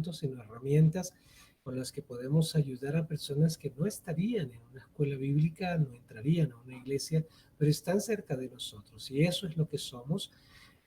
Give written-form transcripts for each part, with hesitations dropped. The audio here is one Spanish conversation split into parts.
sino herramientas con las que podemos ayudar a personas que no estarían en una escuela bíblica, no entrarían a una iglesia, pero están cerca de nosotros. Y eso es lo que somos.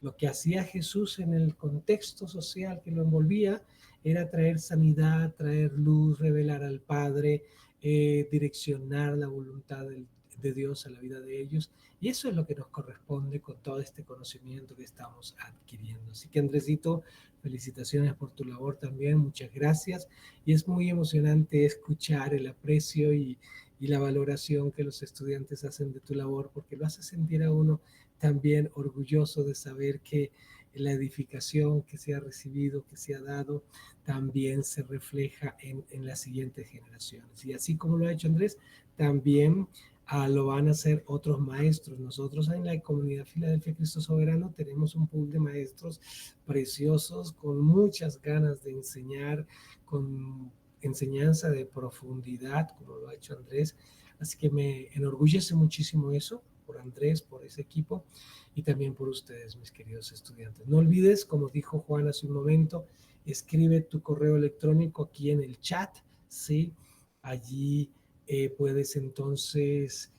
Lo que hacía Jesús en el contexto social que lo envolvía era traer sanidad, traer luz, revelar al Padre, direccionar la voluntad de Dios a la vida de ellos. Y eso es lo que nos corresponde con todo este conocimiento que estamos adquiriendo. Así que Andresito, felicitaciones por tu labor también, muchas gracias. Y es muy emocionante escuchar el aprecio y la valoración que los estudiantes hacen de tu labor, porque lo hace sentir a uno también orgulloso de saber que la edificación que se ha recibido, que se ha dado, también se refleja en las siguientes generaciones. Y así como lo ha hecho Andrés, también lo van a hacer otros maestros. Nosotros en la comunidad Filadelfia Cristo Soberano tenemos un pool de maestros preciosos con muchas ganas de enseñar, con enseñanza de profundidad, como lo ha hecho Andrés. Así que me enorgullece muchísimo eso, por Andrés, por ese equipo y también por ustedes, mis queridos estudiantes. No olvides, como dijo Juan hace un momento, escribe tu correo electrónico aquí en el chat, ¿sí? Allí puedes entonces,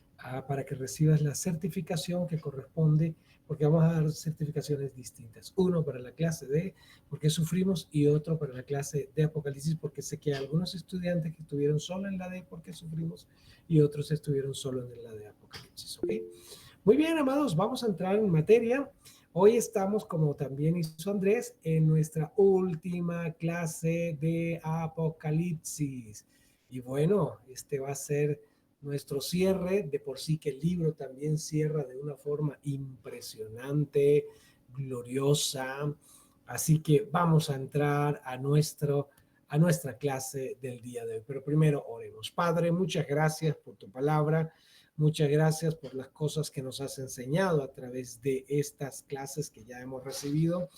para que recibas la certificación que corresponde, porque vamos a dar certificaciones distintas. Uno para la clase de por qué sufrimos y otro para la clase de Apocalipsis, porque sé que hay algunos estudiantes que estuvieron solo en la de por qué sufrimos y otros estuvieron solo en la de Apocalipsis, ¿ok? Muy bien, amados, vamos a entrar en materia. Hoy estamos, como también hizo Andrés, en nuestra última clase de Apocalipsis. Y bueno, este va a ser nuestro cierre, de por sí que el libro también cierra de una forma impresionante, gloriosa. Así que vamos a entrar a nuestra clase del día de hoy. Pero primero oremos. Padre, muchas gracias por tu palabra. Muchas gracias por las cosas que nos has enseñado a través de estas clases que ya hemos recibido.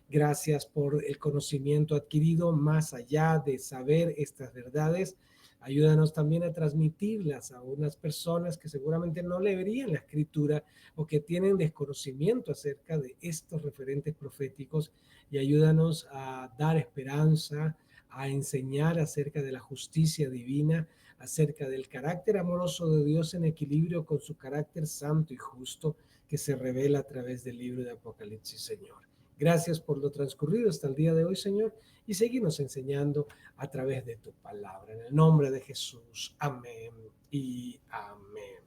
Gracias por el conocimiento adquirido más allá de saber estas verdades. Ayúdanos también a transmitirlas a unas personas que seguramente no leerían la escritura o que tienen desconocimiento acerca de estos referentes proféticos, y ayúdanos a dar esperanza, a enseñar acerca de la justicia divina, acerca del carácter amoroso de Dios en equilibrio con su carácter santo y justo que se revela a través del libro de Apocalipsis, Señor. Gracias por lo transcurrido hasta el día de hoy, Señor, y seguimos enseñando a través de tu palabra. En el nombre de Jesús, amén y amén.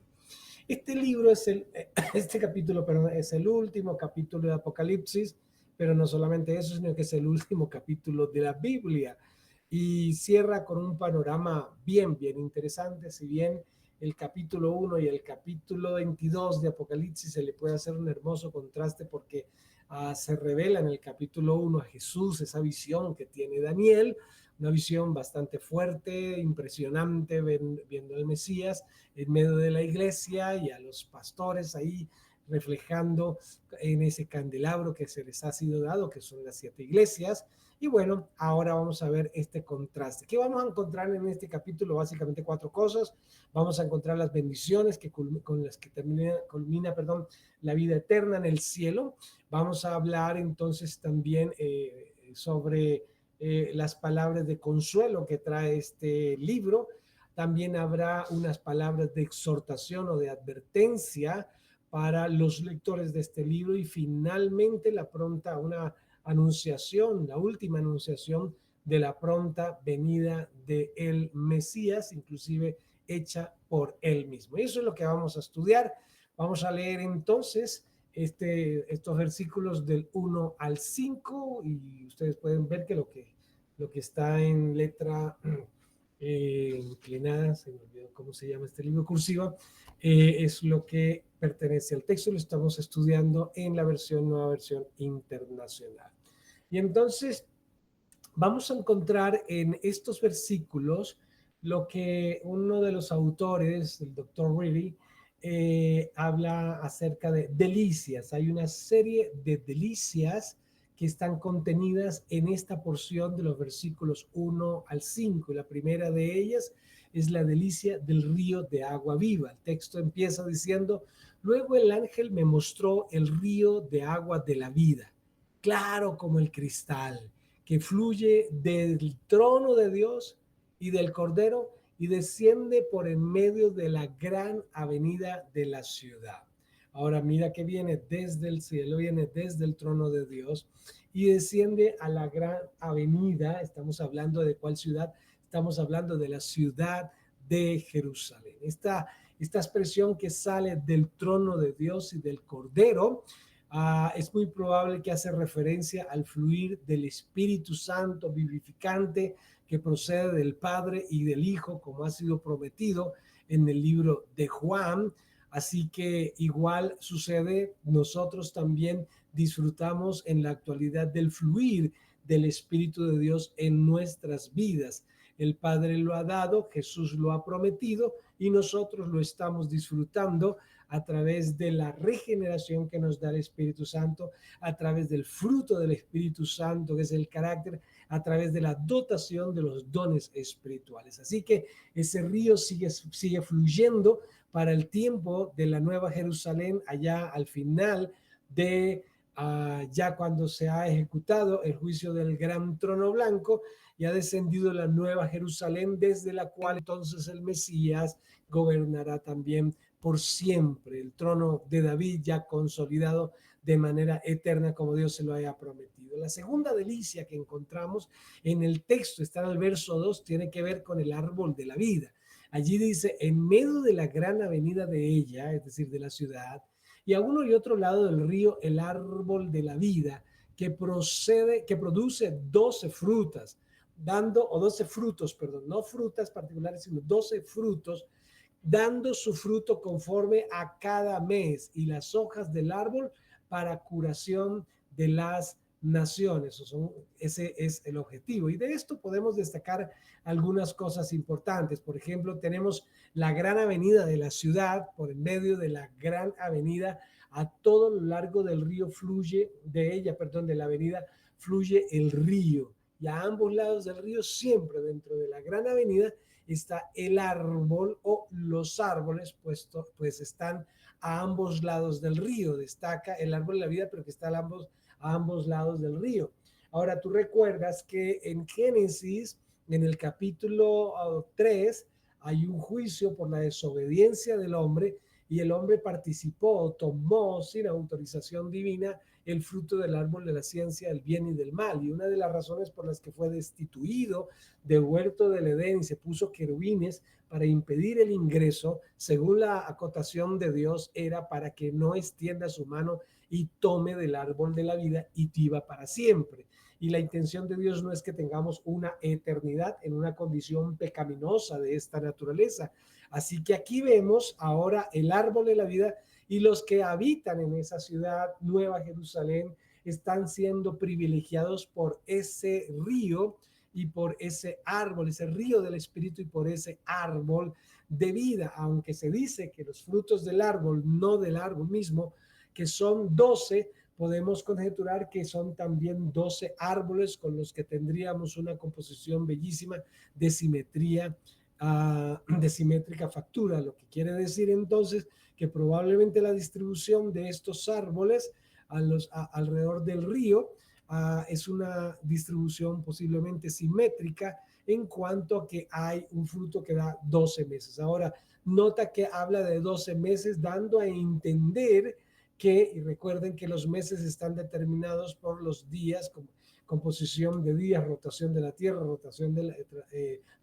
Este libro es este capítulo, perdón, es el último capítulo de Apocalipsis, pero no solamente eso, sino que es el último capítulo de la Biblia y cierra con un panorama bien interesante. Si bien el capítulo 1 y el capítulo 22 de Apocalipsis se le puede hacer un hermoso contraste porque se revela en el capítulo 1 a Jesús, esa visión que tiene Daniel, una visión bastante fuerte, impresionante, viendo al Mesías en medio de la iglesia y a los pastores ahí reflejando en ese candelabro que se les ha sido dado, que son las 7 iglesias. Y bueno, ahora vamos a ver este contraste. ¿Qué vamos a encontrar en este capítulo? Básicamente 4 cosas. Vamos a encontrar las bendiciones con las que culmina la vida eterna en el cielo. Vamos a hablar entonces también sobre las palabras de consuelo que trae este libro. También habrá unas palabras de exhortación o de advertencia para los lectores de este libro, y finalmente una anunciación, la última anunciación de la pronta venida de el Mesías, inclusive hecha por él mismo. Y eso es lo que vamos a estudiar. Vamos a leer entonces estos versículos del 1 al 5, y ustedes pueden ver que lo que está en letra inclinada, se me olvidó cómo se llama este libro, cursiva, es lo que pertenece al texto. Lo estamos estudiando en la nueva versión internacional. Y entonces vamos a encontrar en estos versículos lo que uno de los autores, el doctor Reilly, habla acerca de delicias. Hay una serie de delicias que están contenidas en esta porción de los versículos 1 al 5. La primera de ellas es la delicia del río de agua viva. El texto empieza diciendo: luego el ángel me mostró el río de agua de la vida, claro como el cristal, que fluye del trono de Dios y del Cordero y desciende por en medio de la gran avenida de la ciudad. Ahora mira que viene desde el cielo, viene desde el trono de Dios y desciende a la gran avenida. Estamos hablando de cuál ciudad, estamos hablando de la ciudad de Jerusalén. Esta expresión que sale del trono de Dios y del Cordero, es muy probable que hace referencia al fluir del Espíritu Santo vivificante que procede del Padre y del Hijo, como ha sido prometido en el libro de Juan. Así que igual sucede, nosotros también disfrutamos en la actualidad del fluir del Espíritu de Dios en nuestras vidas. El Padre lo ha dado, Jesús lo ha prometido y nosotros lo estamos disfrutando a través de la regeneración que nos da el Espíritu Santo, a través del fruto del Espíritu Santo, que es el carácter, a través de la dotación de los dones espirituales. Así que ese río sigue fluyendo para el tiempo de la Nueva Jerusalén, allá al final de ya cuando se ha ejecutado el juicio del gran trono blanco y ha descendido la Nueva Jerusalén, desde la cual entonces el Mesías gobernará también por siempre, el trono de David ya consolidado de manera eterna como Dios se lo haya prometido. La segunda delicia que encontramos en el texto, está en el verso 2, tiene que ver con el árbol de la vida. Allí dice, en medio de la gran avenida de ella, es decir, de la ciudad, y a uno y otro lado del río, el árbol de la vida, que produce 12 frutas, o 12 frutos, perdón, no frutas particulares, sino 12 frutos, dando su fruto conforme a cada mes, y las hojas del árbol para curación de las naciones. Ese es el objetivo. Y de esto podemos destacar algunas cosas importantes. Por ejemplo, tenemos la gran avenida de la ciudad. Por en medio de la gran avenida, a todo lo largo del río fluye, de la avenida fluye el río. Y a ambos lados del río, siempre dentro de la gran avenida, está el árbol o los árboles, pues están a ambos lados del río. Destaca el árbol de la vida, pero que está a ambos lados del río. Ahora, tú recuerdas que en Génesis, en el capítulo 3, hay un juicio por la desobediencia del hombre y el hombre participó, tomó sin autorización divina el fruto del árbol de la ciencia del bien y del mal. Y una de las razones por las que fue destituido del huerto del Edén y se puso querubines para impedir el ingreso, según la acotación de Dios, era para que no extienda su mano y tome del árbol de la vida y viva para siempre. Y la intención de Dios no es que tengamos una eternidad en una condición pecaminosa de esta naturaleza. Así que aquí vemos ahora el árbol de la vida y los que habitan en esa ciudad, Nueva Jerusalén, están siendo privilegiados por ese río y por ese árbol, ese río del Espíritu y por ese árbol de vida, aunque se dice que los frutos del árbol, no del árbol mismo, que son 12, podemos conjeturar que son también 12 árboles con los que tendríamos una composición bellísima de simetría, de simétrica factura, lo que quiere decir entonces que probablemente la distribución de estos árboles alrededor del río es una distribución posiblemente simétrica en cuanto a que hay un fruto que da 12 meses. Ahora, nota que habla de 12 meses, dando a entender que, y recuerden que los meses están determinados por los días, como composición de días, rotación de la Tierra, la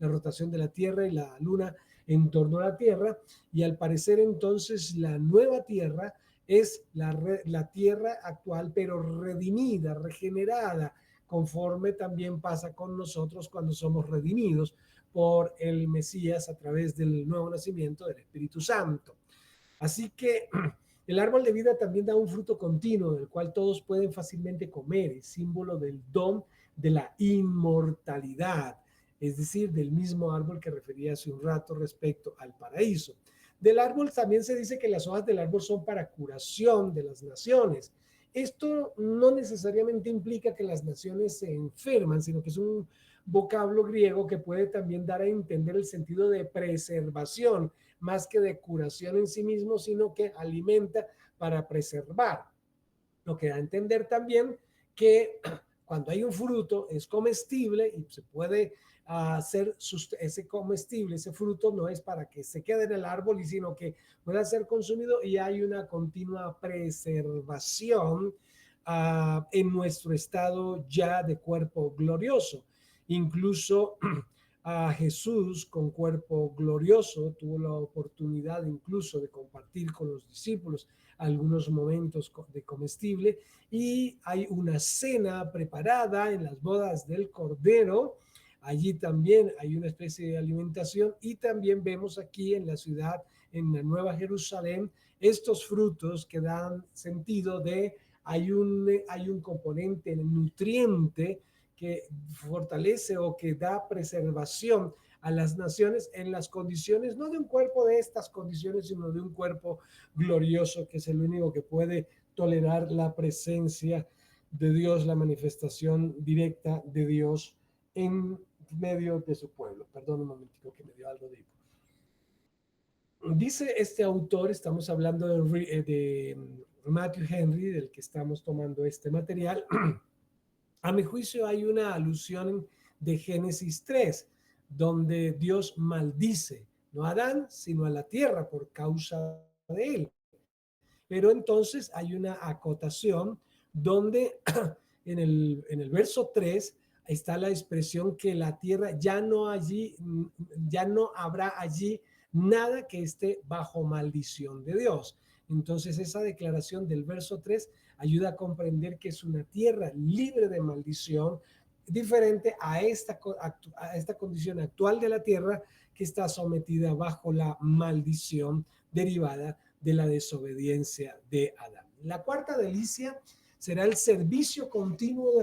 rotación de la Tierra y la Luna en torno a la Tierra, y al parecer entonces la nueva Tierra es la Tierra actual, pero redimida, regenerada, conforme también pasa con nosotros cuando somos redimidos por el Mesías a través del nuevo nacimiento del Espíritu Santo. Así que el árbol de vida también da un fruto continuo del cual todos pueden fácilmente comer, es símbolo del don de la inmortalidad, es decir, del mismo árbol que refería hace un rato respecto al paraíso. Del árbol también se dice que las hojas del árbol son para curación de las naciones. Esto no necesariamente implica que las naciones se enferman, sino que es un vocablo griego que puede también dar a entender el sentido de preservación, más que de curación en sí mismo, sino que alimenta para preservar. Lo que da a entender también que cuando hay un fruto es comestible y se puede hacer ese comestible, ese fruto no es para que se quede en el árbol, sino que pueda ser consumido y hay una continua preservación en nuestro estado ya de cuerpo glorioso. Incluso a Jesús con cuerpo glorioso tuvo la oportunidad incluso de compartir con los discípulos algunos momentos de comestible, y hay una cena preparada en las bodas del Cordero. Allí también hay una especie de alimentación, y también vemos aquí en la ciudad, en la Nueva Jerusalén, estos frutos que dan sentido de hay un componente nutriente que fortalece o que da preservación a las naciones en las condiciones, no de un cuerpo de estas condiciones, sino de un cuerpo glorioso, que es el único que puede tolerar la presencia de Dios, la manifestación directa de Dios en medio de su pueblo. Perdón un momentico que me dio algo de... Dice este autor, estamos hablando de Matthew Henry, del que estamos tomando este material. A mi juicio hay una alusión de Génesis 3, donde Dios maldice, no a Adán, sino a la tierra por causa de él. Pero entonces hay una acotación donde en el verso 3 está la expresión que la tierra ya no habrá allí nada que esté bajo maldición de Dios. Entonces esa declaración del verso 3 ayuda a comprender que es una tierra libre de maldición, diferente a esta condición actual de la tierra, que está sometida bajo la maldición derivada de la desobediencia de Adán. La cuarta delicia será el servicio continuo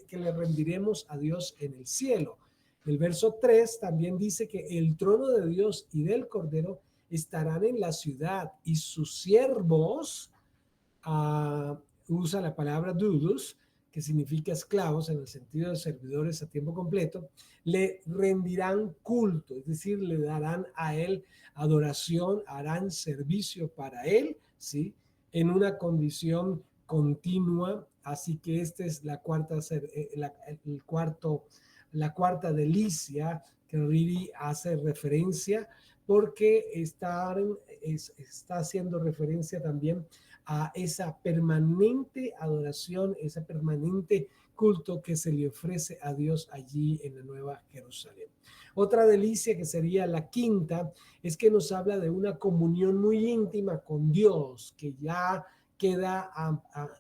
que le rendiremos a Dios en el cielo. El verso 3 también dice que el trono de Dios y del Cordero estarán en la ciudad, y sus siervos, usa la palabra dudos, que significa esclavos en el sentido de servidores a tiempo completo, le rendirán culto, es decir, le darán a él adoración, harán servicio para él, ¿sí? En una condición continua. Así que esta es la cuarta delicia que Riri hace referencia, porque está haciendo referencia también a esa permanente adoración, ese permanente culto que se le ofrece a Dios allí en la Nueva Jerusalén. Otra delicia, que sería la quinta, es que nos habla de una comunión muy íntima con Dios, que ya queda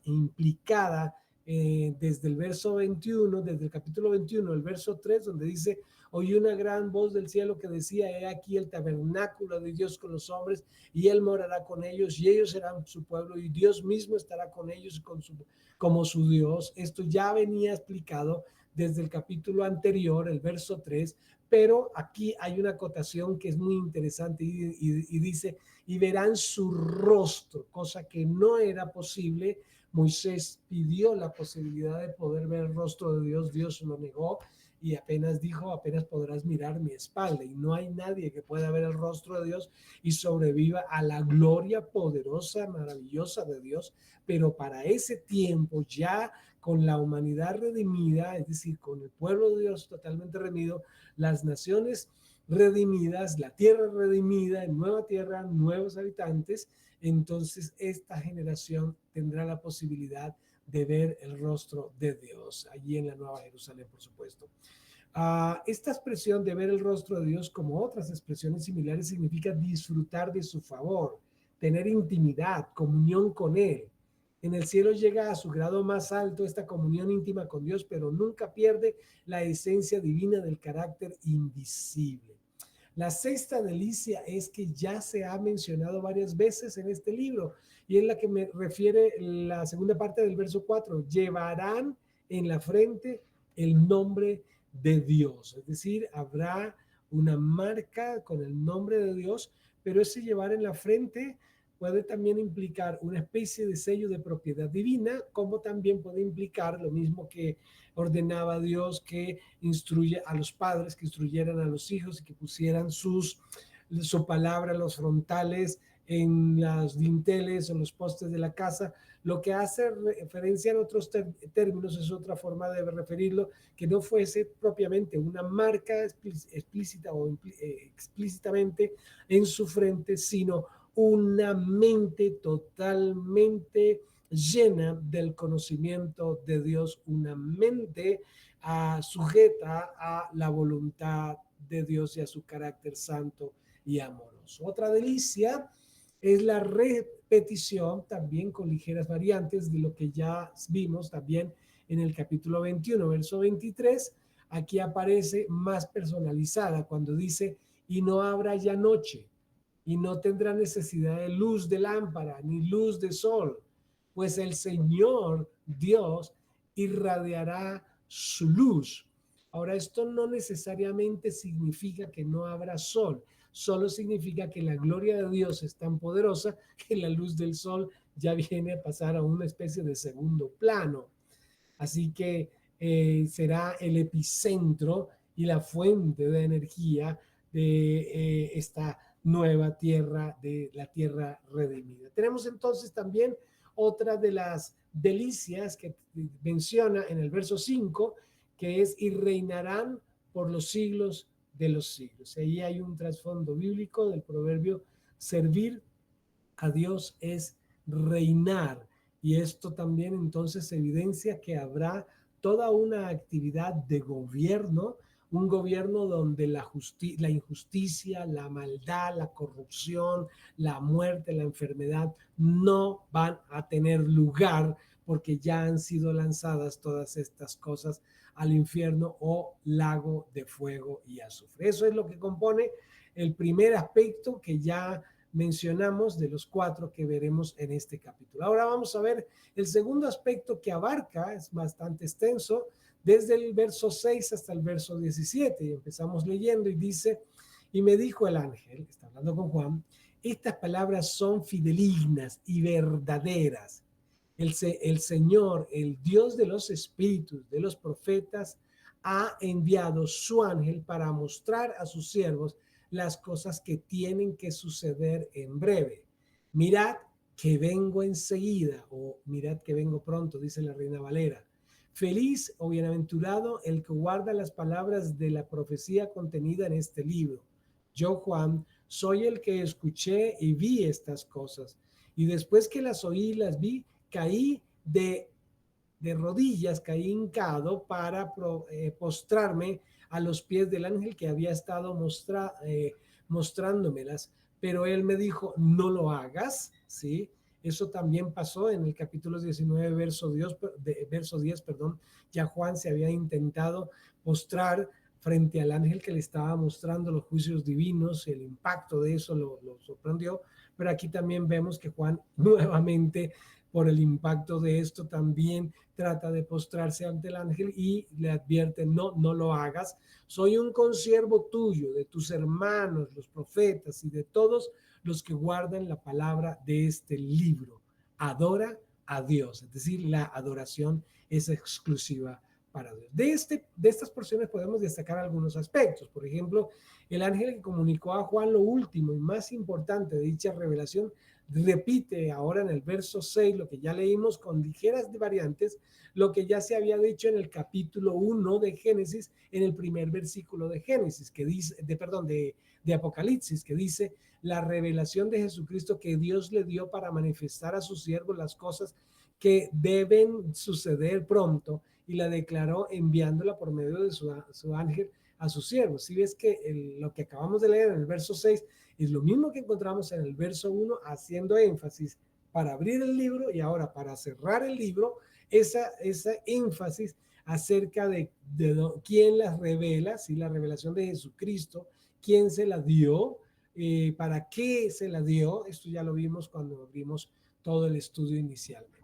implicada desde el verso 21, desde el capítulo 21, el verso 3, donde dice: oí una gran voz del cielo que decía: he aquí el tabernáculo de Dios con los hombres, y él morará con ellos, y ellos serán su pueblo, y Dios mismo estará con ellos como su Dios. Esto ya venía explicado desde el capítulo anterior, el verso 3, pero aquí hay una acotación que es muy interesante, y dice: y verán su rostro, cosa que no era posible. Moisés pidió la posibilidad de poder ver el rostro de Dios, Dios lo negó, y apenas dijo: apenas podrás mirar mi espalda. Y no hay nadie que pueda ver el rostro de Dios y sobreviva a la gloria poderosa, maravillosa de Dios. Pero para ese tiempo, ya con la humanidad redimida, es decir, con el pueblo de Dios totalmente redimido, las naciones redimidas, la tierra redimida, en nueva tierra, nuevos habitantes, entonces esta generación tendrá la posibilidad de ver el rostro de Dios allí en la Nueva Jerusalén, por supuesto. Esta expresión de ver el rostro de Dios, como otras expresiones similares, significa disfrutar de su favor, tener intimidad, comunión con Él. En el cielo llega a su grado más alto esta comunión íntima con Dios, pero nunca pierde la esencia divina del carácter invisible. La sexta delicia es que ya se ha mencionado varias veces en este libro, y es la que me refiere la segunda parte del verso 4: llevarán en la frente el nombre de Dios. Es decir, habrá una marca con el nombre de Dios, pero ese llevar en la frente puede también implicar una especie de sello de propiedad divina, como también puede implicar lo mismo que ordenaba Dios, que instruye a los padres, que instruyeran a los hijos y que pusieran su palabra en los frontales en los dinteles o en los postes de la casa, lo que hace referencia en otros términos es otra forma de referirlo, que no fuese propiamente una marca explícita o explícitamente en su frente, sino una mente totalmente llena del conocimiento de Dios, una mente sujeta a la voluntad de Dios y a su carácter santo y amoroso. Otra delicia es la repetición, también con ligeras variantes de lo que ya vimos también en el capítulo 21, verso 23. Aquí aparece más personalizada cuando dice, y no habrá ya noche, y no tendrá necesidad de luz de lámpara, ni luz de sol, pues el Señor Dios irradiará su luz. Ahora, esto no necesariamente significa que no habrá sol, solo significa que la gloria de Dios es tan poderosa que la luz del sol ya viene a pasar a una especie de segundo plano. Así que será el epicentro y la fuente de energía de esta nueva tierra, de la tierra redimida. Tenemos entonces también otra de las delicias que menciona en el verso 5, que es y reinarán por los siglos de los siglos. Ahí hay un trasfondo bíblico del proverbio servir a Dios es reinar. Y esto también entonces evidencia que habrá toda una actividad de gobierno, un gobierno donde la injusticia, la maldad, la corrupción, la muerte, la enfermedad no van a tener lugar porque ya han sido lanzadas todas estas cosas al infierno o lago de fuego y azufre. Eso es lo que compone el primer aspecto que ya mencionamos de los 4 que veremos en este capítulo. Ahora vamos a ver el segundo aspecto que abarca, es bastante extenso, desde el verso 6 hasta el verso 17. Y empezamos leyendo y dice, y me dijo el ángel, está hablando con Juan, estas palabras son fidelignas y verdaderas. El Señor, el Dios de los espíritus, de los profetas, ha enviado su ángel para mostrar a sus siervos las cosas que tienen que suceder en breve. Mirad que vengo enseguida, o mirad que vengo pronto, dice la Reina Valera. Feliz o bienaventurado el que guarda las palabras de la profecía contenida en este libro. Yo, Juan, soy el que escuché y vi estas cosas. Y después que las oí y las vi, caí de rodillas, caí hincado para postrarme a los pies del ángel que había estado mostrándomelas, pero él me dijo, no lo hagas, ¿sí? Eso también pasó en el capítulo 19, verso 10, perdón. Ya Juan se había intentado postrar frente al ángel que le estaba mostrando los juicios divinos, el impacto de eso lo sorprendió, pero aquí también vemos que Juan nuevamente por el impacto de esto también trata de postrarse ante el ángel y le advierte, no, no lo hagas, soy un consiervo tuyo, de tus hermanos, los profetas y de todos los que guardan la palabra de este libro. Adora a Dios, es decir, la adoración es exclusiva para Dios. De estas porciones podemos destacar algunos aspectos. Por ejemplo, el ángel que comunicó a Juan lo último y más importante de dicha revelación repite ahora en el verso 6 lo que ya leímos con ligeras variantes, lo que ya se había dicho en el capítulo 1 de Génesis, en el primer versículo de Génesis, que dice, de Apocalipsis, que dice la revelación de Jesucristo que Dios le dio para manifestar a sus siervos las cosas que deben suceder pronto y la declaró enviándola por medio de su ángel a sus siervos. Si ves que lo que acabamos de leer en el verso 6 es lo mismo que encontramos en el verso 1, haciendo énfasis para abrir el libro y ahora para cerrar el libro, esa énfasis acerca de quién las revela, si la revelación de Jesucristo, quién se la dio, para qué se la dio. Esto ya lo vimos cuando abrimos todo el estudio inicialmente.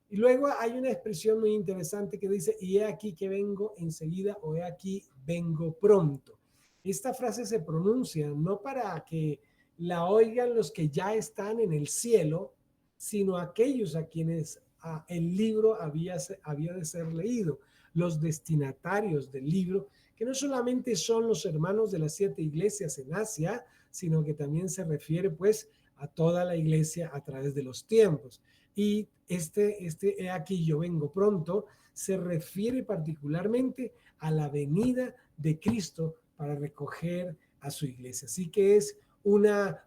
Y luego hay una expresión muy interesante que dice, y he aquí que vengo enseguida, o he aquí vengo pronto. Esta frase se pronuncia no para que la oigan los que ya están en el cielo, sino aquellos a quienes el libro había de ser leído, los destinatarios del libro, que no solamente son los hermanos de las 7 iglesias en Asia, sino que también se refiere pues a toda la iglesia a través de los tiempos. Y he aquí yo vengo pronto se refiere particularmente a la venida de Cristo para recoger a su iglesia. Así que es una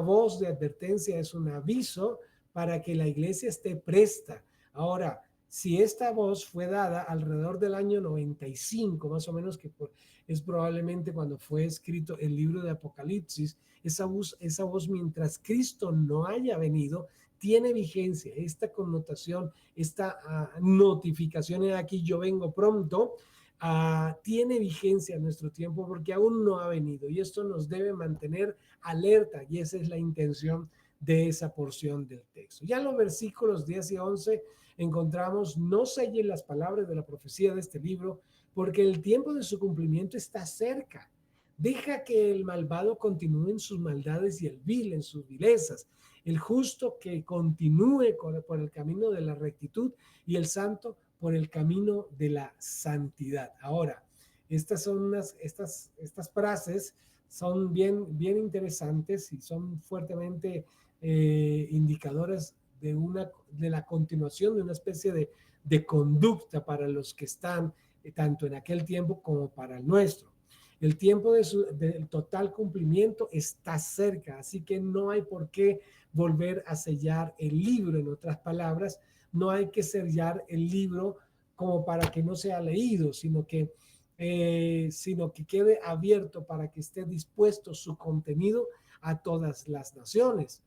voz de advertencia, es un aviso para que la iglesia esté presta. Ahora, si esta voz fue dada alrededor del año 95, más o menos, que es probablemente cuando fue escrito el libro de Apocalipsis, esa voz mientras Cristo no haya venido, tiene vigencia. Esta connotación, esta notificación de aquí yo vengo pronto, tiene vigencia en nuestro tiempo porque aún no ha venido, y esto nos debe mantener alerta, y esa es la intención de esa porción del texto. Ya en los versículos 10 y 11 encontramos: no sellen las palabras de la profecía de este libro, porque el tiempo de su cumplimiento está cerca. Deja que el malvado continúe en sus maldades y el vil en sus vilezas, el justo que continúe por el camino de la rectitud y el santo por el camino de la santidad. Ahora, estas frases son bien interesantes y son fuertemente indicadoras de la continuación de una especie de conducta para los que están tanto en aquel tiempo como para el nuestro. El tiempo del total cumplimiento está cerca, así que no hay por qué volver a sellar el libro. En otras palabras, no hay que sellar el libro como para que no sea leído, sino que quede abierto para que esté dispuesto su contenido a todas las naciones.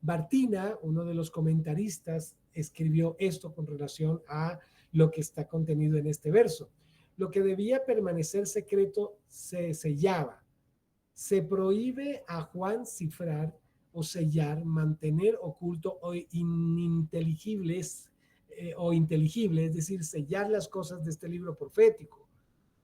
Bartina, uno de los comentaristas, escribió esto con relación a lo que está contenido en este verso. Lo que debía permanecer secreto se sellaba. Se prohíbe a Juan cifrar o sellar, mantener oculto o ininteligible, es decir, sellar las cosas de este libro profético.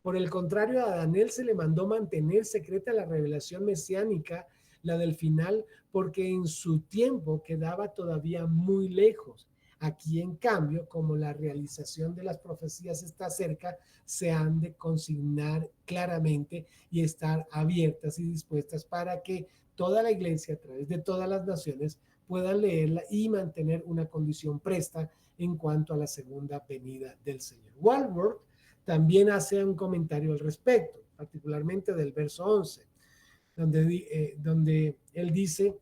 Por el contrario, a Daniel se le mandó mantener secreta la revelación mesiánica, la del final, porque en su tiempo quedaba todavía muy lejos. Aquí, en cambio, como la realización de las profecías está cerca, se han de consignar claramente y estar abiertas y dispuestas para que toda la iglesia, a través de todas las naciones, puedan leerla y mantener una condición presta en cuanto a la segunda venida del Señor. Walworth también hace un comentario al respecto, particularmente del verso 11, donde él dice: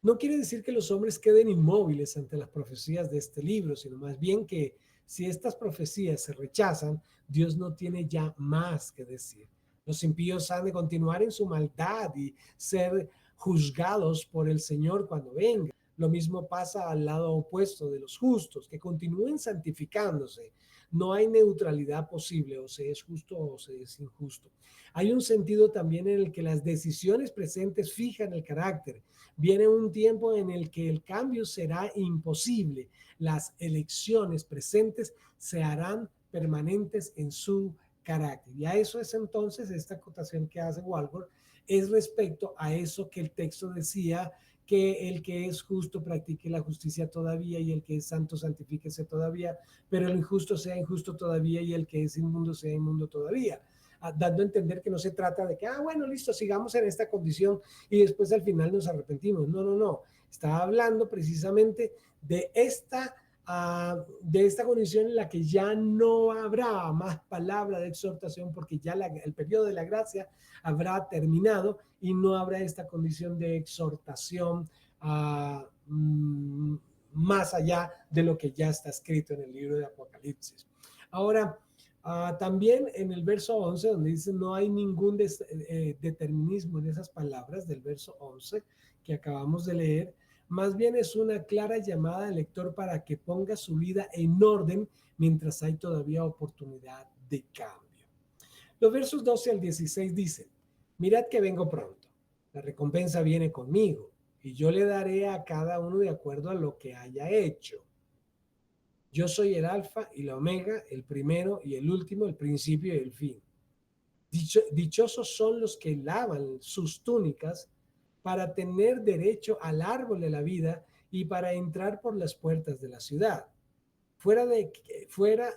no quiere decir que los hombres queden inmóviles ante las profecías de este libro, sino más bien que si estas profecías se rechazan, Dios no tiene ya más que decir. Los impíos han de continuar en su maldad y ser juzgados por el Señor cuando venga. Lo mismo pasa al lado opuesto de los justos, que continúen santificándose. No hay neutralidad posible, o se es justo o se es injusto. Hay un sentido también en el que las decisiones presentes fijan el carácter. Viene un tiempo en el que el cambio será imposible. Las elecciones presentes se harán permanentes en su carácter. Y a eso es entonces esta acotación que hace Walworth, es respecto a eso que el texto decía, que el que es justo practique la justicia todavía y el que es santo santifíquese todavía, pero el injusto sea injusto todavía y el que es inmundo sea inmundo todavía. Dando a entender que no se trata de que, bueno, listo, sigamos en esta condición y después al final nos arrepentimos. No, no, no. Estaba hablando precisamente de esta condición en la que ya no habrá más palabra de exhortación, porque ya el periodo de la gracia habrá terminado y no habrá esta condición de exhortación más allá de lo que ya está escrito en el libro de Apocalipsis. Ahora, también en el verso 11, donde dice no hay ningún determinismo en esas palabras del verso 11 que acabamos de leer, más bien es una clara llamada al lector para que ponga su vida en orden mientras hay todavía oportunidad de cambio. Los versos 12 al 16 dicen: mirad que vengo pronto, la recompensa viene conmigo, y yo le daré a cada uno de acuerdo a lo que haya hecho. Yo soy el alfa y la omega, el primero y el último, el principio y el fin. Dichosos son los que lavan sus túnicas para tener derecho al árbol de la vida y para entrar por las puertas de la ciudad. Fuera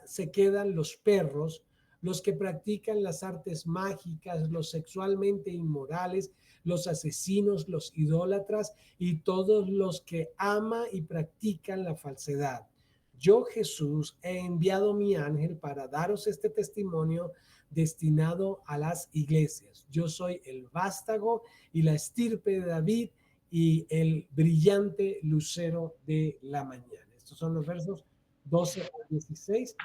se quedan los perros, los que practican las artes mágicas, los sexualmente inmorales, los asesinos, los idólatras y todos los que aman y practican la falsedad. Yo, Jesús, he enviado mi ángel para daros este testimonio destinado a las iglesias. Yo soy el vástago y la estirpe de David y el brillante lucero de la mañana. Estos son los versos 12 al 16.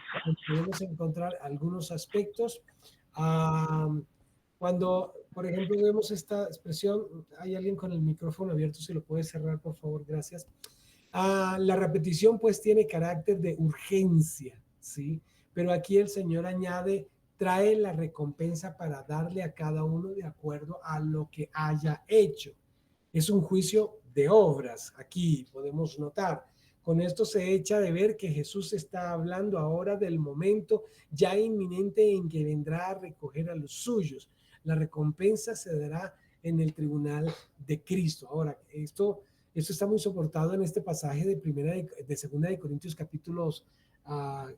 Podemos encontrar algunos aspectos. Cuando, por ejemplo, vemos esta expresión, hay alguien con el micrófono abierto, si lo puede cerrar, por favor, gracias. La repetición pues tiene carácter de urgencia, ¿sí? Pero aquí el Señor añade, trae la recompensa para darle a cada uno de acuerdo a lo que haya hecho. Es un juicio de obras, aquí podemos notar. Con esto se echa de ver que Jesús está hablando ahora del momento ya inminente en que vendrá a recoger a los suyos. La recompensa se dará en el tribunal de Cristo. Ahora, esto está muy soportado en este pasaje de segunda de Corintios capítulos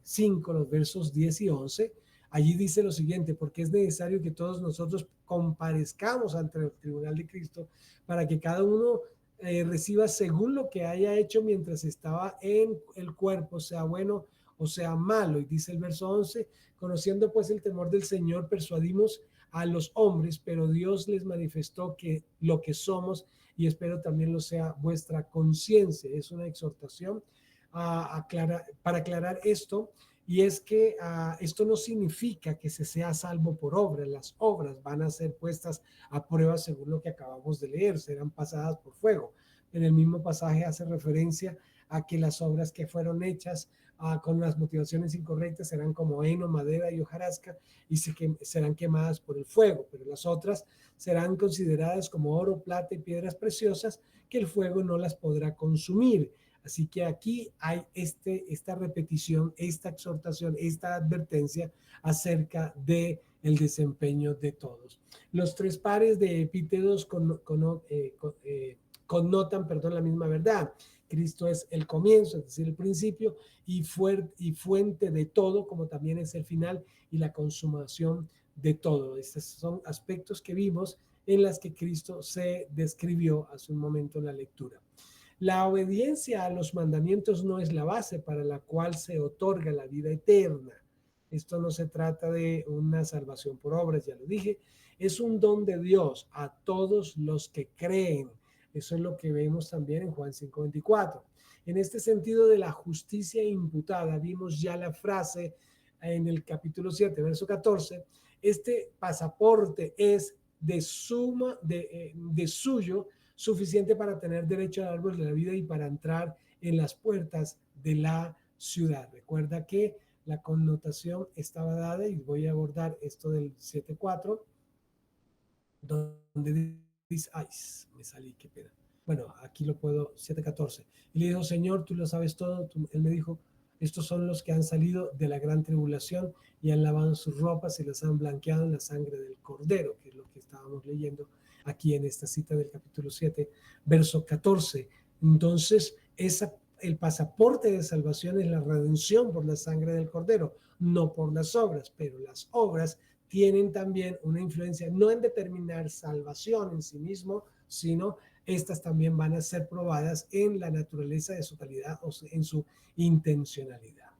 5, los versos 10 y 11. Allí dice lo siguiente, porque es necesario que todos nosotros comparezcamos ante el tribunal de Cristo para que cada uno reciba según lo que haya hecho mientras estaba en el cuerpo, sea bueno o sea malo. Y dice el verso 11, conociendo pues el temor del Señor, persuadimos a los hombres, pero Dios les manifestó que lo que somos, y espero también lo sea vuestra conciencia. Es una exhortación para aclarar esto, y es que esto no significa que se sea salvo por obras. Las obras van a ser puestas a prueba según lo que acabamos de leer, serán pasadas por fuego. En el mismo pasaje hace referencia a que las obras que fueron hechas con las motivaciones incorrectas serán como heno, madera y hojarasca y serán quemadas por el fuego, pero las otras serán consideradas como oro, plata y piedras preciosas que el fuego no las podrá consumir. Así que aquí hay esta repetición, esta exhortación, esta advertencia acerca de el desempeño de todos. Los tres pares de epítetos connotan, la misma verdad. Cristo es el comienzo, es decir, el principio y fuente de todo, como también es el final y la consumación de todo. Estos son aspectos que vimos en las que Cristo se describió hace un momento en la lectura. La obediencia a los mandamientos no es la base para la cual se otorga la vida eterna. Esto no se trata de una salvación por obras, ya lo dije. Es un don de Dios a todos los que creen. Eso es lo que vemos también en Juan 5:24. En este sentido de la justicia imputada, vimos ya la frase en el capítulo 7, verso 14. Este pasaporte es de suyo suficiente para tener derecho al árbol de la vida y para entrar en las puertas de la ciudad. Recuerda que la connotación estaba dada, y voy a abordar esto del 7:4, donde dice, ay, me salí, qué pena. Bueno, aquí lo puedo, 7:14. Y le dijo, Señor, tú lo sabes todo. Él me dijo, estos son los que han salido de la gran tribulación y han lavado sus ropas y las han blanqueado en la sangre del Cordero, que es lo que estábamos leyendo aquí en esta cita del capítulo 7, verso 14. Entonces, el pasaporte de salvación es la redención por la sangre del Cordero, no por las obras, pero las obras tienen también una influencia no en determinar salvación en sí mismo, sino estas también van a ser probadas en la naturaleza de su calidad o en su intencionalidad.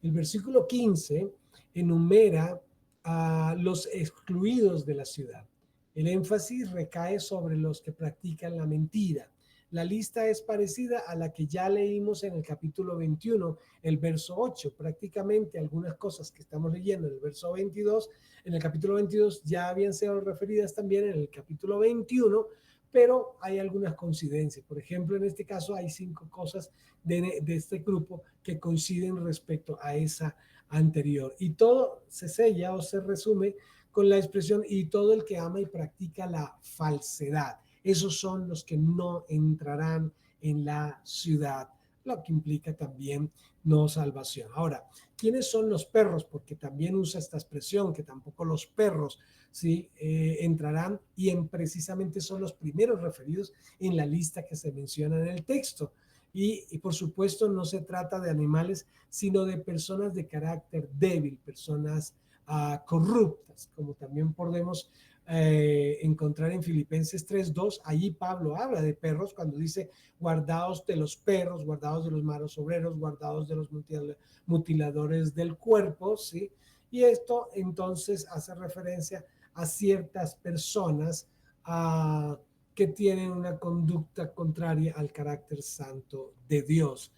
El versículo 15 enumera a los excluidos de la ciudad. El énfasis recae sobre los que practican la mentira. La lista es parecida a la que ya leímos en el capítulo 21, el verso 8. Prácticamente algunas cosas que estamos leyendo en el verso 22, en el capítulo 22 ya habían sido referidas también en el capítulo 21, pero hay algunas coincidencias. Por ejemplo, en este caso hay 5 cosas de este grupo que coinciden respecto a esa anterior. Y todo se sella o se resume con la expresión y todo el que ama y practica la falsedad. Esos son los que no entrarán en la ciudad, lo que implica también no salvación. Ahora, ¿quiénes son los perros? Porque también usa esta expresión, que tampoco los perros ¿sí? Entrarán, y precisamente son los primeros referidos en la lista que se menciona en el texto. Y por supuesto no se trata de animales, sino de personas de carácter débil, personas corruptas, como también podemos encontrar en Filipenses 3:2. Allí Pablo habla de perros cuando dice: guardaos de los perros, guardaos de los malos obreros, guardaos de los mutiladores del cuerpo, ¿sí? Y esto entonces hace referencia a ciertas personas que tienen una conducta contraria al carácter santo de Dios.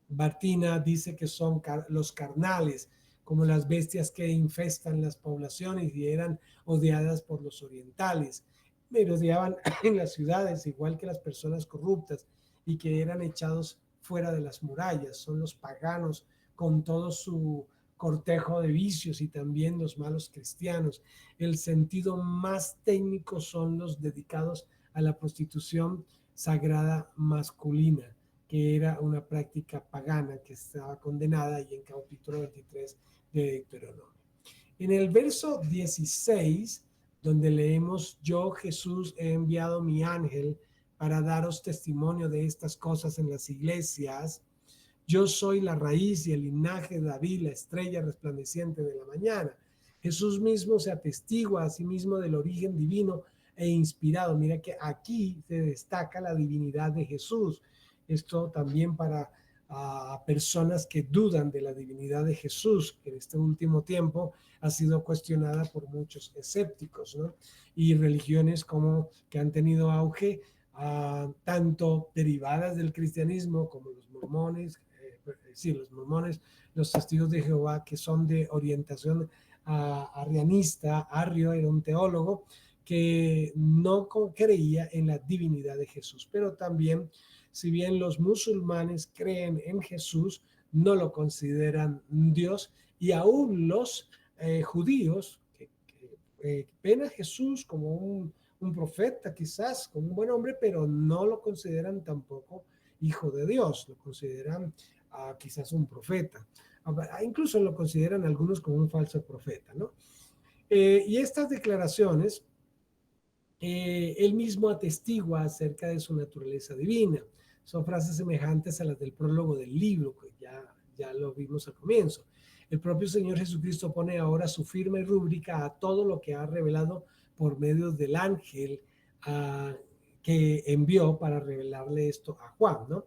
Martina dice que son los carnales, como las bestias que infestan las poblaciones y eran odiadas por los orientales. Merodeaban en las ciudades, igual que las personas corruptas, y que eran echados fuera de las murallas. Son los paganos con todo su cortejo de vicios y también los malos cristianos. El sentido más técnico son los dedicados a la prostitución sagrada masculina, que era una práctica pagana que estaba condenada y en capítulo 23 de Deuteronomio. En el verso 16, donde leemos: yo, Jesús, he enviado mi ángel para daros testimonio de estas cosas en las iglesias. Yo soy la raíz y el linaje de David, la estrella resplandeciente de la mañana. Jesús mismo se atestigua a sí mismo del origen divino e inspirado. Mira que aquí se destaca la divinidad de Jesús. Esto también para personas que dudan de la divinidad de Jesús, que en este último tiempo ha sido cuestionada por muchos escépticos, ¿no? Y religiones como que han tenido auge, tanto derivadas del cristianismo como los mormones, los mormones, los testigos de Jehová, que son de orientación arrianista. Arrio era un teólogo que no creía en la divinidad de Jesús, pero también, si bien los musulmanes creen en Jesús, no lo consideran Dios, y aún los judíos que ven a Jesús como un profeta, quizás como un buen hombre, pero no lo consideran tampoco hijo de Dios, lo consideran quizás un profeta. Incluso lo consideran algunos como un falso profeta, ¿no? Y estas declaraciones, él mismo atestigua acerca de su naturaleza divina. Son frases semejantes a las del prólogo del libro, que ya lo vimos al comienzo. El propio Señor Jesucristo pone ahora su firma y rúbrica a todo lo que ha revelado por medio del ángel que envió para revelarle esto a Juan, ¿no?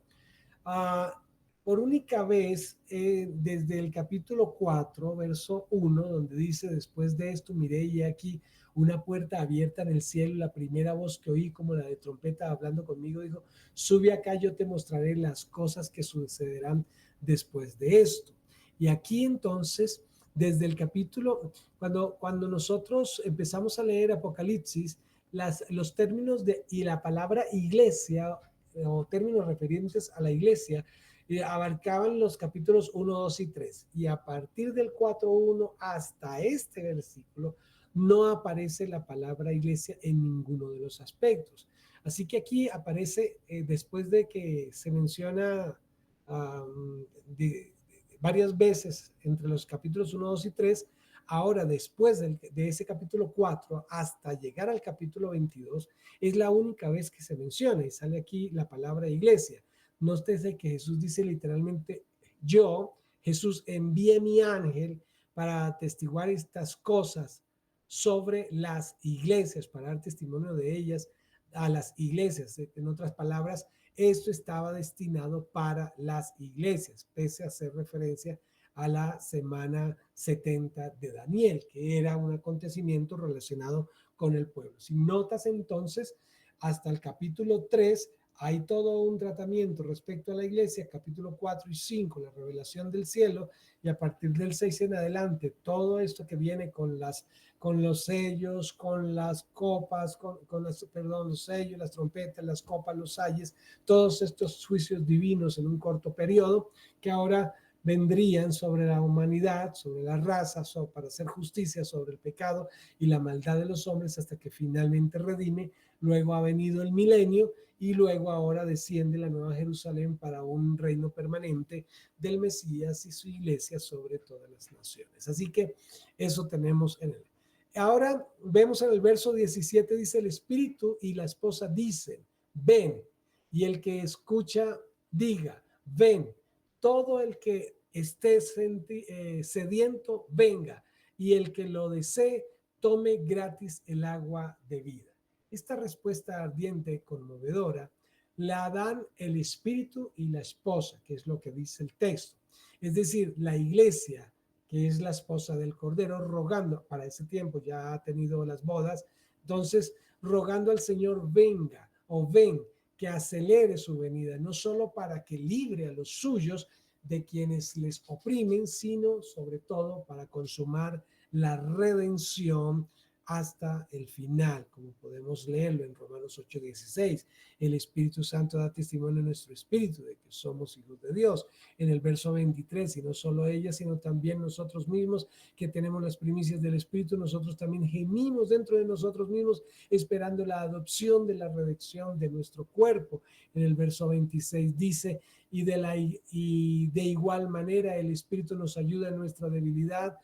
Por única vez, desde el capítulo 4, verso 1, donde dice: después de esto miré y aquí una puerta abierta en el cielo, y la primera voz que oí como la de trompeta hablando conmigo dijo: sube acá, yo te mostraré las cosas que sucederán después de esto. Y aquí entonces, desde el capítulo, cuando nosotros empezamos a leer Apocalipsis, los términos y la palabra iglesia, o términos referentes a la iglesia, abarcaban los capítulos 1, 2 y 3. Y a partir del 4:1 hasta este versículo, no aparece la palabra iglesia en ninguno de los aspectos. Así que aquí aparece, después de que se menciona varias veces entre los capítulos 1, 2 y 3, ahora después de ese capítulo 4 hasta llegar al capítulo 22, es la única vez que se menciona y sale aquí la palabra iglesia. Nótese que Jesús dice literalmente: yo, Jesús, envié mi ángel para atestiguar estas cosas sobre las iglesias, para dar testimonio de ellas a las iglesias. En otras palabras, esto estaba destinado para las iglesias, pese a hacer referencia a la semana 70 de Daniel, que era un acontecimiento relacionado con el pueblo. Si notas entonces, hasta el capítulo 3 hay todo un tratamiento respecto a la iglesia, capítulo 4 y 5, la revelación del cielo, y a partir del 6 en adelante, todo esto que viene con los sellos, con las copas, los sellos, las trompetas, las copas, los ayes, todos estos juicios divinos en un corto periodo, que ahora vendrían sobre la humanidad, sobre la raza, para hacer justicia sobre el pecado y la maldad de los hombres, hasta que finalmente redime. Luego ha venido el milenio y luego ahora desciende la Nueva Jerusalén para un reino permanente del Mesías y su iglesia sobre todas las naciones. Así que eso tenemos en él. Ahora vemos en el verso 17, dice: el espíritu y la esposa dicen: ven. Y el que escucha diga: ven. Todo el que esté sediento, venga, y el que lo desee, tome gratis el agua de vida. Esta respuesta ardiente, conmovedora, la dan el espíritu y la esposa, que es lo que dice el texto. Es decir, la iglesia, que es la esposa del Cordero, rogando, para ese tiempo ya ha tenido las bodas, entonces rogando al Señor venga o ven, que acelere su venida, no solo para que libre a los suyos de quienes les oprimen, sino sobre todo para consumar la redención hasta el final, como podemos leerlo en Romanos 8:16. El Espíritu Santo da testimonio en nuestro espíritu de que somos hijos de Dios. En el verso 23, y no solo ella, sino también nosotros mismos que tenemos las primicias del Espíritu, nosotros también gemimos dentro de nosotros mismos esperando la adopción de la redención de nuestro cuerpo. En el verso 26 dice, y de igual manera el Espíritu nos ayuda en nuestra debilidad,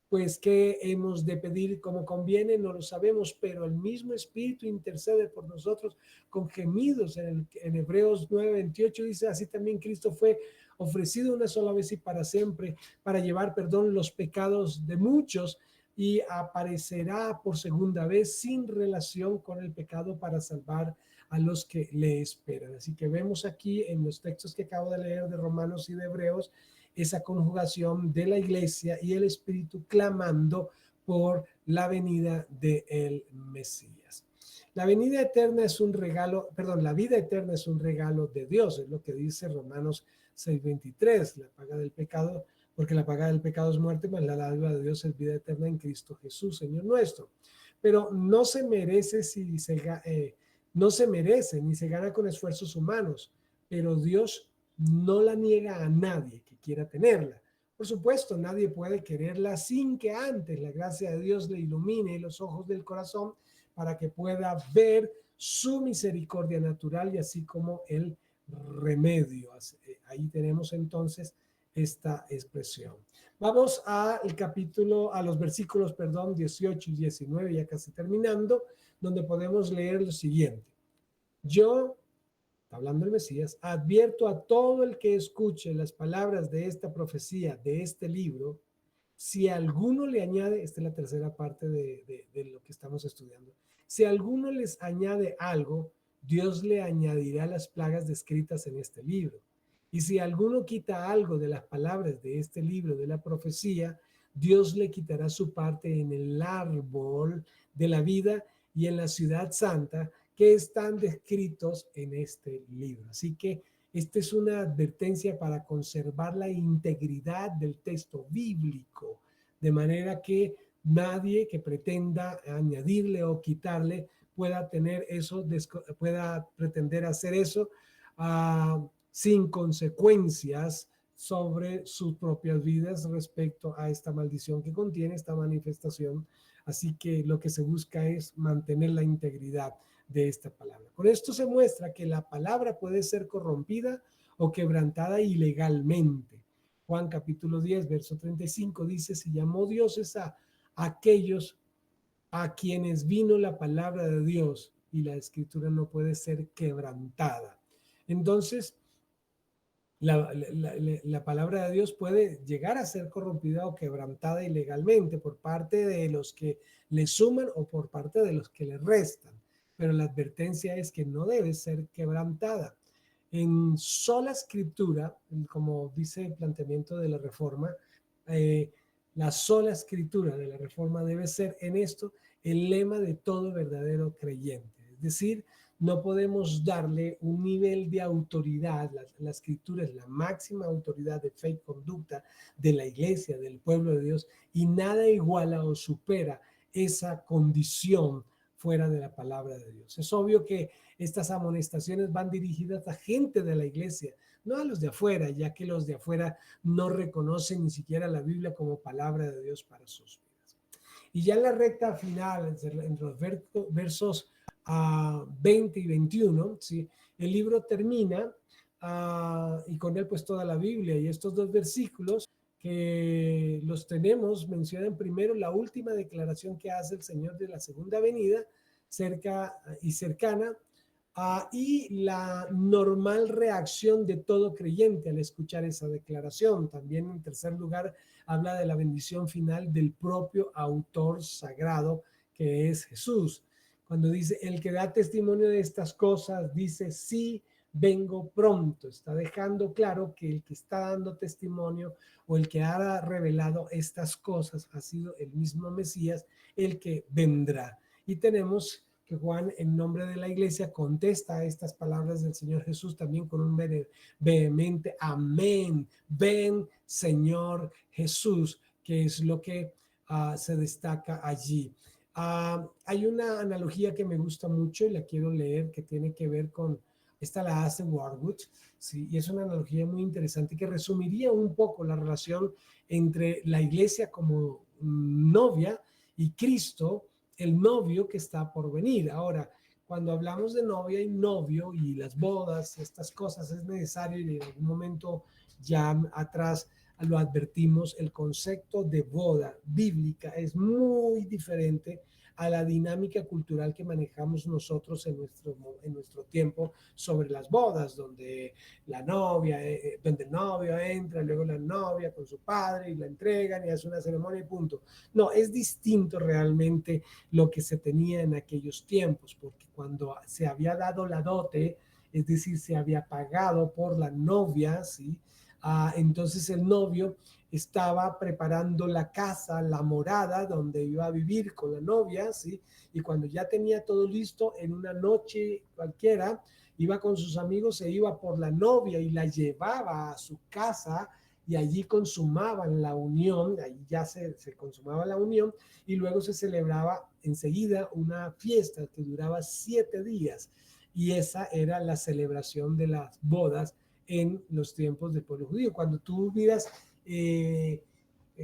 pues qué hemos de pedir como conviene, no lo sabemos, pero el mismo Espíritu intercede por nosotros con gemidos. En Hebreos 9:28 dice, así también Cristo fue ofrecido una sola vez y para siempre, para llevar perdón los pecados de muchos, y aparecerá por segunda vez sin relación con el pecado para salvar a los que le esperan. Así que vemos aquí en los textos que acabo de leer de Romanos y de Hebreos, esa conjugación de la iglesia y el Espíritu clamando por la venida del Mesías. La venida eterna es un regalo, perdón, la vida eterna es un regalo de Dios, es lo que dice Romanos 6:23, la paga del pecado, porque la paga del pecado es muerte, mas la dádiva de Dios es vida eterna en Cristo Jesús, Señor nuestro. Pero no se merece no se merece ni se gana con esfuerzos humanos, pero Dios no la niega a nadie que quiera tenerla. Por supuesto, nadie puede quererla sin que antes la gracia de Dios le ilumine los ojos del corazón para que pueda ver su misericordia natural y así como el remedio. Ahí tenemos entonces esta expresión. Vamos al capítulo, a los versículos, 18 y 19, ya casi terminando, donde podemos leer lo siguiente. Yo, hablando el Mesías, advierto a todo el que escuche las palabras de esta profecía, de este libro, si alguno le añade, esta es la tercera parte de lo que estamos estudiando, si alguno les añade algo, Dios le añadirá las plagas descritas en este libro. Y si alguno quita algo de las palabras de este libro de la profecía, Dios le quitará su parte en el árbol de la vida y en la ciudad santa que están descritos en este libro. Así que esta es una advertencia para conservar la integridad del texto bíblico, de manera que nadie que pretenda añadirle o quitarle pueda tener eso, pueda pretender hacer eso sin consecuencias sobre sus propias vidas respecto a esta maldición que contiene esta manifestación. Así que lo que se busca es mantener la integridad de esta palabra. Con esto se muestra que la palabra puede ser corrompida o quebrantada ilegalmente. Juan capítulo 10, verso 35 dice, se llamó dioses a aquellos a quienes vino la palabra de Dios y la escritura no puede ser quebrantada. Entonces, la palabra de Dios puede llegar a ser corrompida o quebrantada ilegalmente por parte de los que le suman o por parte de los que le restan. Pero la advertencia es que no debe ser quebrantada. En sola escritura, como dice el planteamiento de la Reforma, la sola escritura de la Reforma debe ser en esto el lema de todo verdadero creyente. Es decir, no podemos darle un nivel de autoridad. La escritura es la máxima autoridad de fe y conducta de la iglesia, del pueblo de Dios, y nada iguala o supera esa condición fuera de la palabra de Dios. Es obvio que estas amonestaciones van dirigidas a gente de la iglesia, no a los de afuera, ya que los de afuera no reconocen ni siquiera la Biblia como palabra de Dios para sus vidas. Y ya en la recta final, en los versos 20 y 21, ¿sí? El libro termina y con él pues toda la Biblia, y estos dos versículos que los tenemos mencionan primero la última declaración que hace el Señor de la segunda venida cerca y cercana y la normal reacción de todo creyente al escuchar esa declaración. También, en tercer lugar, habla de la bendición final del propio autor sagrado, que es Jesús. Cuando dice, el que da testimonio de estas cosas, dice, sí, vengo pronto. Está dejando claro que el que está dando testimonio o el que ha revelado estas cosas ha sido el mismo Mesías, el que vendrá. Y tenemos que Juan, en nombre de la iglesia, contesta a estas palabras del Señor Jesús también con un vehemente amén. Ven, Señor Jesús, que es lo que se destaca allí. Hay una analogía que me gusta mucho y la quiero leer, que tiene que ver con, esta la hace Warwood, ¿sí? Y es una analogía muy interesante que resumiría un poco la relación entre la iglesia como novia y Cristo, el novio que está por venir. Ahora, cuando hablamos de novia y novio y las bodas, estas cosas, es necesario, y en algún momento ya atrás lo advertimos, el concepto de boda bíblica es muy diferente a la dinámica cultural que manejamos nosotros en nuestro tiempo sobre las bodas, donde la novia, donde el novio entra, luego la novia con su padre y la entregan y hace una ceremonia y punto. No, es distinto realmente lo que se tenía en aquellos tiempos, porque cuando se había dado la dote, es decir, se había pagado por la novia, ¿sí? Entonces el novio estaba preparando la casa, la morada donde iba a vivir con la novia, ¿sí? Y cuando ya tenía todo listo, en una noche cualquiera, iba con sus amigos, se iba por la novia y la llevaba a su casa y allí consumaban la unión, allí ya se consumaba la unión y luego se celebraba enseguida una fiesta que duraba 7 días y esa era la celebración de las bodas en los tiempos del pueblo judío. Cuando tú miras el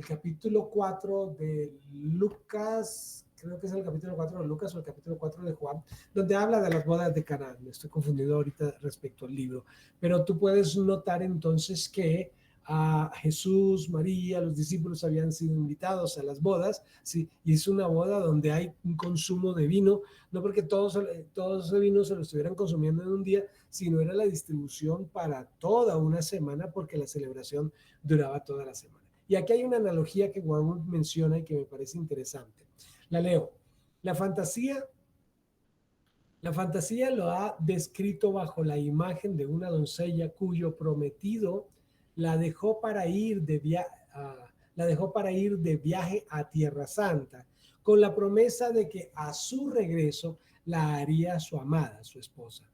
capítulo 4 de Lucas, creo que es el capítulo 4 de Lucas o el capítulo 4 de Juan, donde habla de las bodas de Caná. Me estoy confundido ahorita respecto al libro, pero tú puedes notar entonces que a Jesús, María, los discípulos habían sido invitados a las bodas, ¿sí? Y es una boda donde hay un consumo de vino, no porque todos ese vino se lo estuvieran consumiendo en un día, sino era la distribución para toda una semana porque la celebración duraba toda la semana. Y aquí hay una analogía que Warwood menciona y que me parece interesante. La leo. La fantasía la fantasía lo ha descrito bajo la imagen de una doncella cuyo prometido la dejó para ir de, la dejó para ir de viaje a Tierra Santa, con la promesa de que a su regreso la haría su amada, su esposa.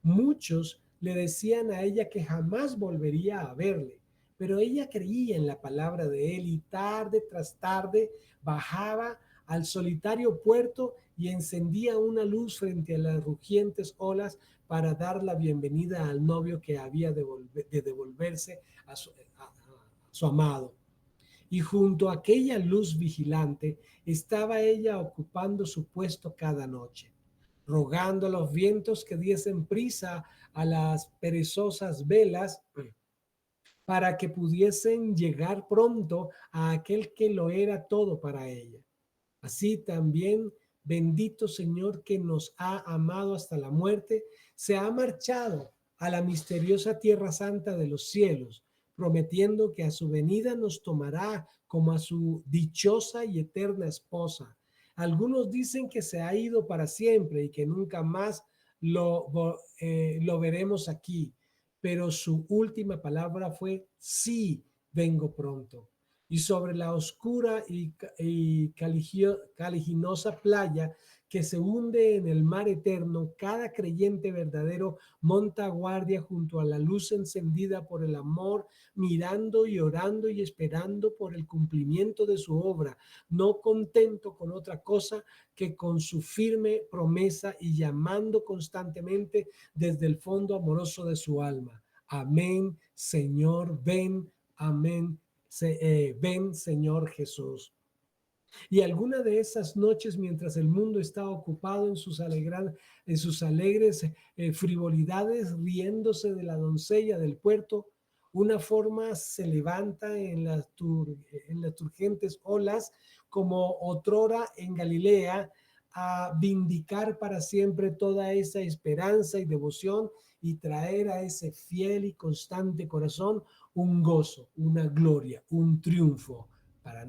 Muchos le decían a ella que jamás volvería a verle, pero ella creía en la palabra de él y tarde tras tarde bajaba al solitario puerto y encendía una luz frente a las rugientes olas para dar la bienvenida al novio que había de devolverse a su amado. Y junto a aquella luz vigilante estaba ella ocupando su puesto cada noche, rogando a los vientos que diesen prisa a las perezosas velas para que pudiesen llegar pronto a aquel que lo era todo para ella. Así también, bendito Señor que nos ha amado hasta la muerte, se ha marchado a la misteriosa tierra santa de los cielos, prometiendo que a su venida nos tomará como a su dichosa y eterna esposa. Algunos dicen que se ha ido para siempre y que nunca más lo veremos aquí, pero su última palabra fue: sí, vengo pronto. Y sobre la oscura y caliginosa playa que se hunde en el mar eterno, cada creyente verdadero monta guardia junto a la luz encendida por el amor, mirando y orando y esperando por el cumplimiento de su obra, no contento con otra cosa que con su firme promesa y llamando constantemente desde el fondo amoroso de su alma. Amén, Señor, ven, amén. Ven, Señor Jesús. Y alguna de esas noches, mientras el mundo está ocupado en sus alegres frivolidades, riéndose de la doncella del puerto, una forma se levanta en las turgentes olas, como otrora en Galilea, a vindicar para siempre toda esa esperanza y devoción y traer a ese fiel y constante corazón un gozo, una gloria, un triunfo para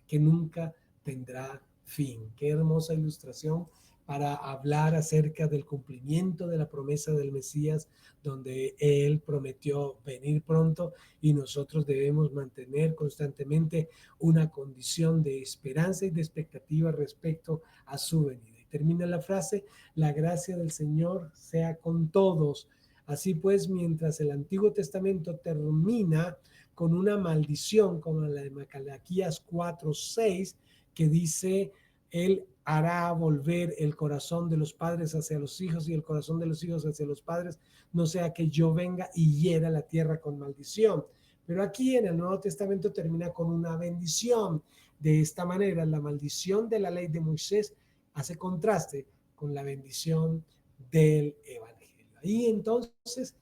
que nunca tendrá fin. Qué hermosa ilustración para hablar acerca del cumplimiento de la promesa del Mesías, donde Él prometió venir pronto y nosotros debemos mantener constantemente una condición de esperanza y de expectativa respecto a su venida. Y termina la frase: la gracia del Señor sea con todos. Así pues, mientras el Antiguo Testamento termina con una maldición como la de Malaquías 4:6, que dice: Él hará volver el corazón de los padres hacia los hijos y el corazón de los hijos hacia los padres, no sea que yo venga y hiera la tierra con maldición. Pero aquí en el Nuevo Testamento termina con una bendición. De esta manera, la maldición de la ley de Moisés hace contraste con la bendición del Evangelio. Y entonces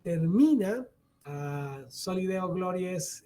termina, Solideo Gloria es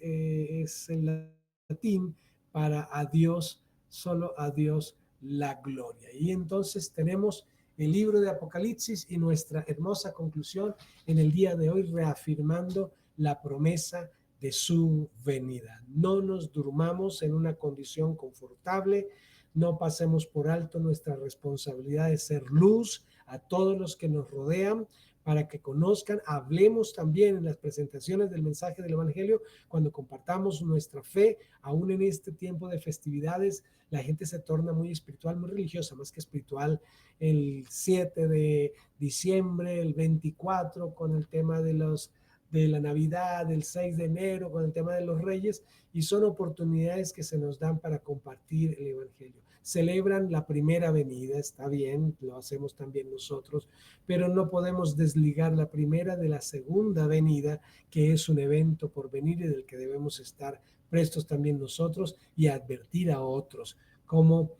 el latín para a Dios, solo a Dios la gloria. Y entonces tenemos el libro de Apocalipsis y nuestra hermosa conclusión en el día de hoy, reafirmando la promesa de su venida. No nos durmamos en una condición confortable, no pasemos por alto nuestra responsabilidad de ser luz a todos los que nos rodean, para que conozcan. Hablemos también en las presentaciones del mensaje del Evangelio, cuando compartamos nuestra fe, aún en este tiempo de festividades, la gente se torna muy espiritual, muy religiosa, más que espiritual. El 7 de diciembre, el 24, con el tema de la Navidad, el 6 de enero, con el tema de los Reyes, y son oportunidades que se nos dan para compartir el Evangelio. Celebran la primera venida, está bien, lo hacemos también nosotros, pero no podemos desligar la primera de la segunda venida, que es un evento por venir y del que debemos estar prestos también nosotros y advertir a otros, como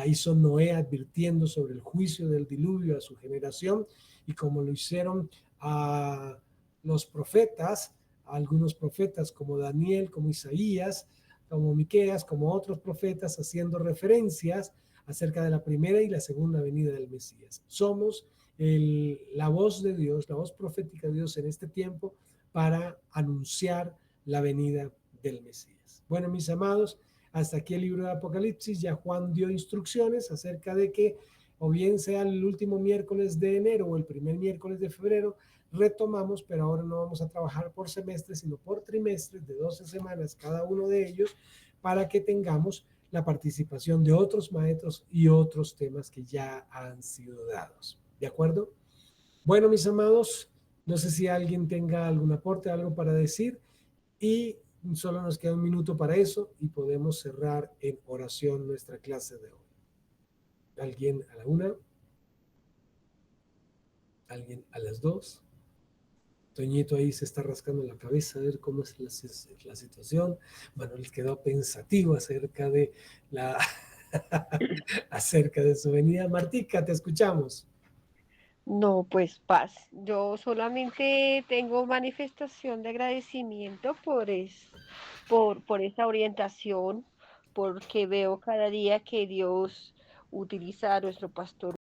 hizo Noé advirtiendo sobre el juicio del diluvio a su generación, y como lo hicieron a los profetas, algunos profetas como Daniel, como Isaías, como Miqueas, como otros profetas, haciendo referencias acerca de la primera y la segunda venida del Mesías. Somos la voz de Dios, la voz profética de Dios en este tiempo para anunciar la venida del Mesías. Bueno, mis amados, hasta aquí el libro de Apocalipsis. Ya Juan dio instrucciones acerca de que, o bien sea el último miércoles de enero o el primer miércoles de febrero, retomamos, pero ahora no vamos a trabajar por semestres, sino por trimestres de 12 semanas cada uno de ellos, para que tengamos la participación de otros maestros y otros temas que ya han sido dados. ¿De acuerdo? Bueno, mis amados, no sé si alguien tenga algún aporte, algo para decir, y solo nos queda un minuto para eso y podemos cerrar en oración nuestra clase de hoy. ¿Alguien a la 1? ¿Alguien a las 2? Toñito ahí se está rascando la cabeza a ver cómo es la situación. Manuel quedó pensativo acerca de acerca de su venida. Martica, te escuchamos. No, pues paz. Yo solamente tengo manifestación de agradecimiento por esa orientación, porque veo cada día que Dios utiliza a nuestro pastor